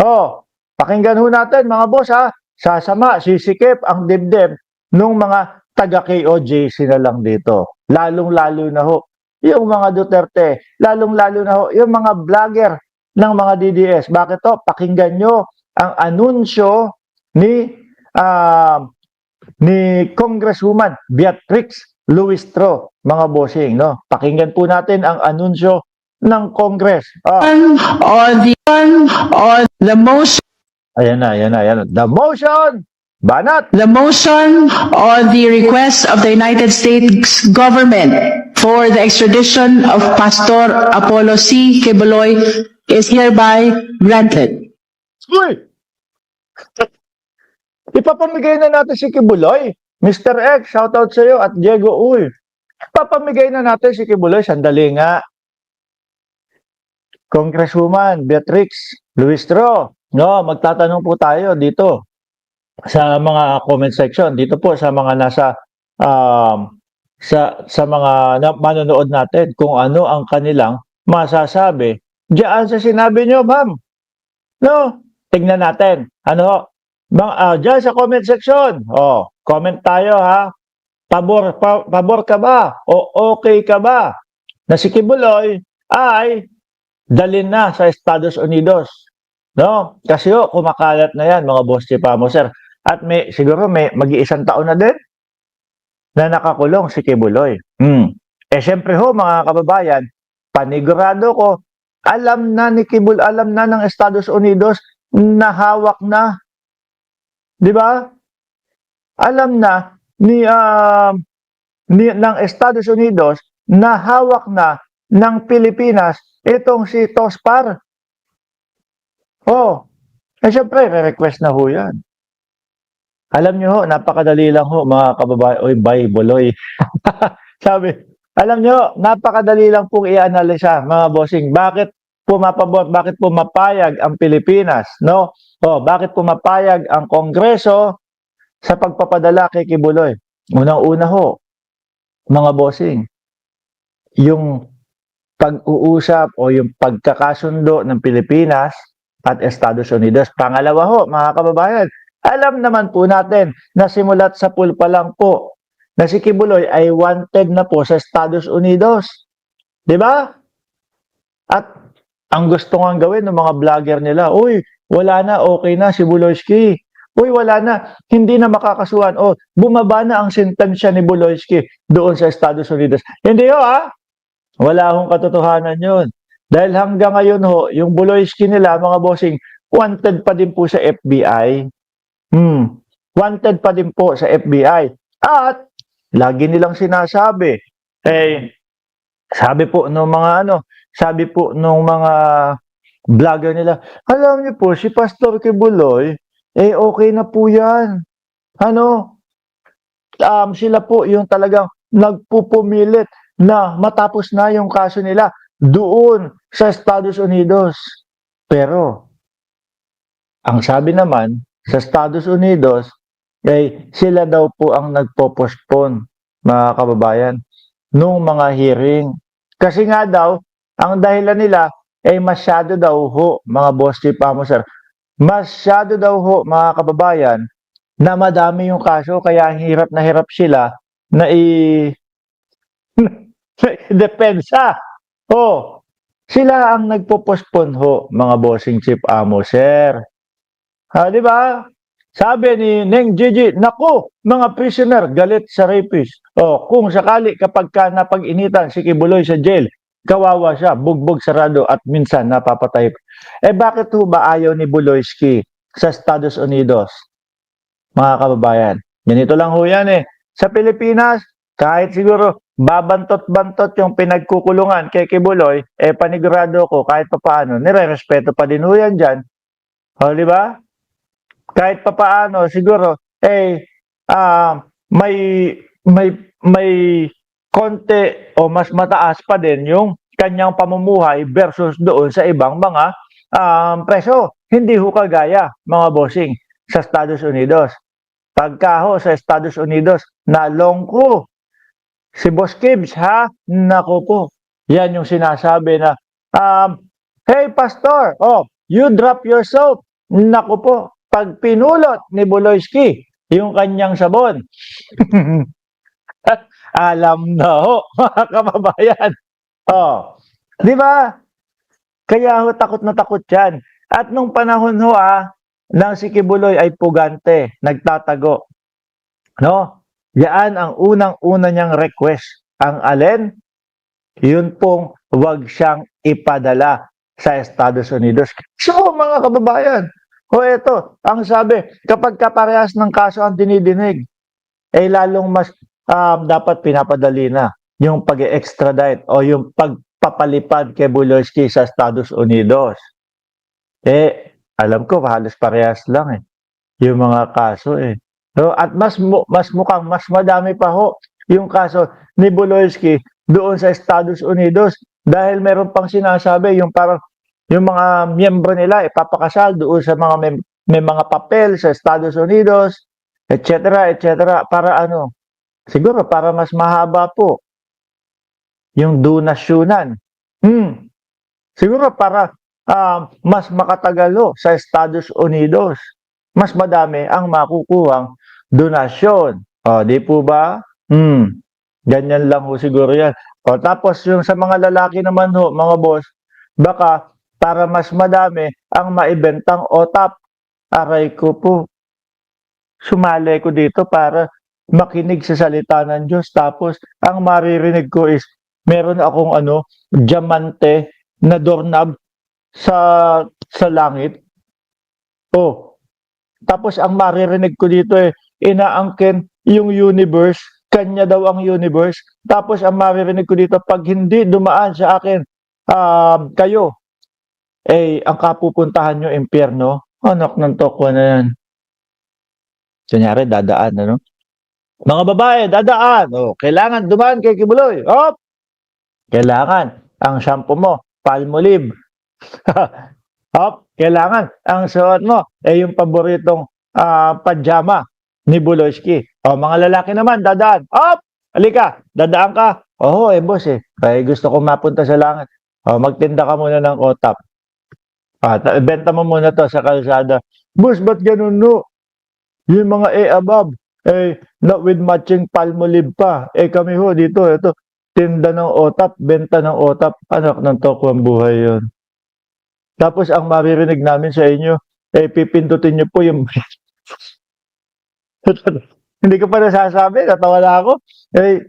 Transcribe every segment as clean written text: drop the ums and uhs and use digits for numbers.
Oh, pakinggan ho natin mga boss ha. Sasama, sisikip ang dibdib nung mga taga-KOJC na lang dito. Lalong-lalo na ho yung mga Duterte, lalong-lalo na ho yung mga vlogger ng mga DDS. Bakit to? Pakinggan nyo ang anunsyo ni ah, ni Congresswoman Beatrix Luistro, mga bossing, no? Pakinggan po natin ang anunsyo ng Congress. On the motion Ayan na, ayan na, ayan na. The motion, banat, on the request of the United States government for the extradition of Pastor Apollo C. Quiboloy is hereby granted. uy! Ipapamigay na natin si Kibuloy. Mr. X, shoutout sa iyo at Diego, uy. Ipapamigay na natin si Kibuloy. Sandali nga. Congresswoman Beatrix Luistro, no, magtatanong po tayo dito sa mga comment section. Dito po sa mga nasa sa mga manonood natin kung ano ang kanilang masasabi diyan sa sinabi nyo, ma'am. No, tingnan natin. Ano? Diyan sa comment section. Oh, comment tayo ha. Pabor ka ba? O okay ka ba? Na si Kibuloy ay dalhin na sa Estados Unidos. No? Kasi kumakalat na yan, mga boss chipamo, sir. At siguro may mag-iisang taon na din na nakakulong si Kibuloy. Eh, syempre ho, mga kababayan, panigurado ko, alam na ni Kibuloy, alam na ng Estados Unidos na hawak na. Di ba? Alam na ng Estados Unidos na hawak na ng Pilipinas itong si Tospar. Oh, eh syempre, re-request na ho yan. Alam nyo ho, napakadali lang ho, mga kababayan. Oy, bye, buloy. Sabi, alam nyo, napakadali lang pong i-analisa, mga bossing. Bakit pumapabot, bakit pumapayag ang Pilipinas, no? Oh, bakit pumapayag ang Kongreso sa pagpapadala kay Kibuloy? Unang-una ho, mga bossing, yung pag-uusap o yung pagkakasundo ng Pilipinas at Estados Unidos. Pangalawa ho, mga kababayan, alam naman po natin na simulat sa pool pa lang po na si Kibuloy ay wanted na po sa Estados Unidos. Di ba? At ang gusto nga gawin ng mga vlogger nila, uy, wala na, okay na si Buloyski. Uy, wala na, hindi na makakasuhan. O, bumaba na ang sentensya ni Buloyski doon sa Estados Unidos. Hindi ho, ha? Wala akong katotohanan yun. Dahil hanggang ngayon ho, yung Buloyski nila, mga bossing, wanted pa din po sa FBI. Wanted pa din po sa FBI. At, lagi nilang sinasabi, sabi po nung mga vlogger nila, alam niyo po, si Pastor Kibuloy, okay na po yan. Ano? Sila po yung talagang nagpupumilit na matapos na yung kaso nila doon sa Estados Unidos. Pero, ang sabi naman, sa Estados Unidos, sila daw po ang nagpo-postpone, mga kababayan, nung mga hearing. Kasi nga daw, ang dahilan nila, masyado daw ho, mga boss chief amo sir, masyado daw ho, mga kababayan, na madami yung kaso, kaya hirap na hirap sila na depensa. Oh, sila ang nagpo-postpone ho, mga bossing chief amo sir. Di ba? Sabi ni Neng Gigi, naku, mga prisoner, galit sa rapist. Kung sakali kapag ka napag-initan si Kibuloy sa jail, kawawa siya, bugbog sarado at minsan napapatay. Bakit ho ba ayaw ni Buloyski sa Estados Unidos? Mga kababayan, ganito lang ho yan Sa Pilipinas, kahit siguro babantot-bantot yung pinagkukulungan kay Kibuloy, panigurado ko kahit papaano, nire-respeto pa din ho yan dyan. Di ba? Kahit papaano, siguro, may konti o mas mataas pa din yung kanyang pamumuhay versus doon sa ibang mga preso. Hindi ho kagaya, mga bossing, sa Estados Unidos. Pagka ho sa Estados Unidos, nalongko si Boss Kibbs, ha? Naku po. Yan yung sinasabi na, hey, Pastor, you drop your soap. naku po, pag pinulot ni Buloyski yung kanyang sabon, alam na ho, mga kababayan. Oh, di ba? Kaya ho, takot na takot yan. At nung panahon ho, nang si Kibuloy ay pugante, nagtatago. No? Yan ang unang-una niyang request. Ang alin? Yun pong wag siyang ipadala sa Estados Unidos. So, mga kababayan, eto, ang sabi, kapag kaparehas ng kaso ang dinidinig, lalong mas dapat pinapadali na yung pag-extradite o yung pagpapalipad kay Buloyski sa Estados Unidos. Alam ko, halos parehas lang yung mga kaso So, at mas mukhang mas madami pa ho yung kaso ni Buloyski doon sa Estados Unidos dahil meron pang sinasabi yung parang yung mga miyembro nila ipapakasal doon sa mga may mga papel sa Estados Unidos, etc., etc. Para ano? Siguro para mas mahaba po yung donasyonan. Siguro para mas makatagal ho sa Estados Unidos. Mas madami ang makukuhang donasyon. Di po ba? Ganyan lang ho siguro yan. Tapos yung sa mga lalaki naman ho, mga boss, baka para mas madami ang maibentang OTAP. Aray ko po. Sumali ko dito para makinig sa salita ng Diyos. Tapos ang maririnig ko is meron akong diamante na doorknob sa langit. Tapos ang maririnig ko dito inaangkin yung universe, kanya daw ang universe. Tapos ang maririnig ko dito, pag hindi dumaan sa akin, kayo, ang kapupuntahan nyo, impyerno. Anak ng tokwa na yan. Kunyari, dadaan, Mga babae, dadaan. Kailangan dumaan kay Kibuloy. Kailangan ang shampoo mo, Palmolive. Kailangan ang suot mo yung paboritong pajama ni Buloyski. Mga lalaki naman, dadaan. Halika, dadaan ka. Boss gusto ko mapunta sa langit. Magtinda ka muna ng OTAP. Benta mo muna to sa kalsada. Boss, ba't ganun no? Yung mga above, not with matching Palmolive pa. Kami ho dito, ito, tinda ng OTAP, benta ng OTAP. Anak ng tokwang buhay yun. Tapos ang maririnig namin sa inyo, pipindutin niyo po yung hindi ko pa nasasabi, natawa na ako.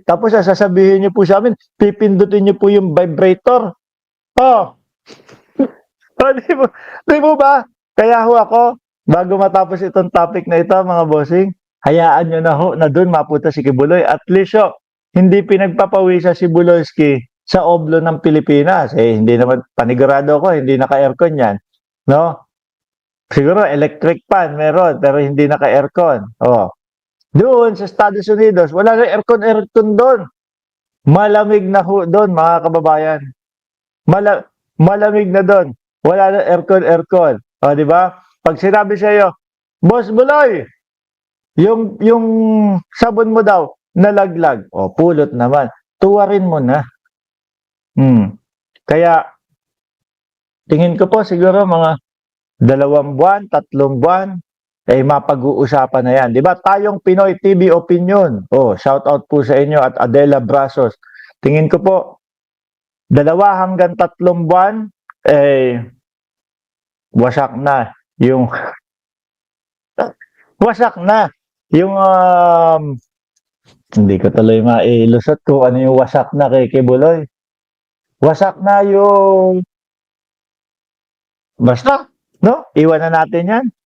Tapos sasabihin niyo po sa amin, pipindutin niyo po yung vibrator. Di mo ba? Kaya ho ako, bago matapos itong topic na ito, mga bossing, hayaan nyo na ho na doon mapunta si Kibuloy. At least hindi pinagpapawisa si Buloyski sa oblo ng Pilipinas. Hindi naman, panigurado ko, hindi naka-aircon yan. No? Siguro electric fan meron, pero hindi naka-aircon. Doon sa Estados Unidos, wala na aircon doon. Malamig na ho doon, mga kababayan. Malamig na doon. Wala na aircon. Di ba? Pag sinabi sa iyo, Boss Buloy, yung sabon mo daw, nalaglag. Pulot naman. Tuwarin mo na. Kaya, tingin ko po siguro mga 2 buwan, 3 buwan, mapag-uusapan na yan. Di ba? Tayong Pinoy TV Opinion. Shout out po sa inyo at Adela Brasos. Tingin ko po, 2 hanggang 3 buwan, wasak na yung hindi ko tuloy mailusot kung ano yung wasak na kay Kibuloy. Wasak na yung basta, no? Iwan na natin yan.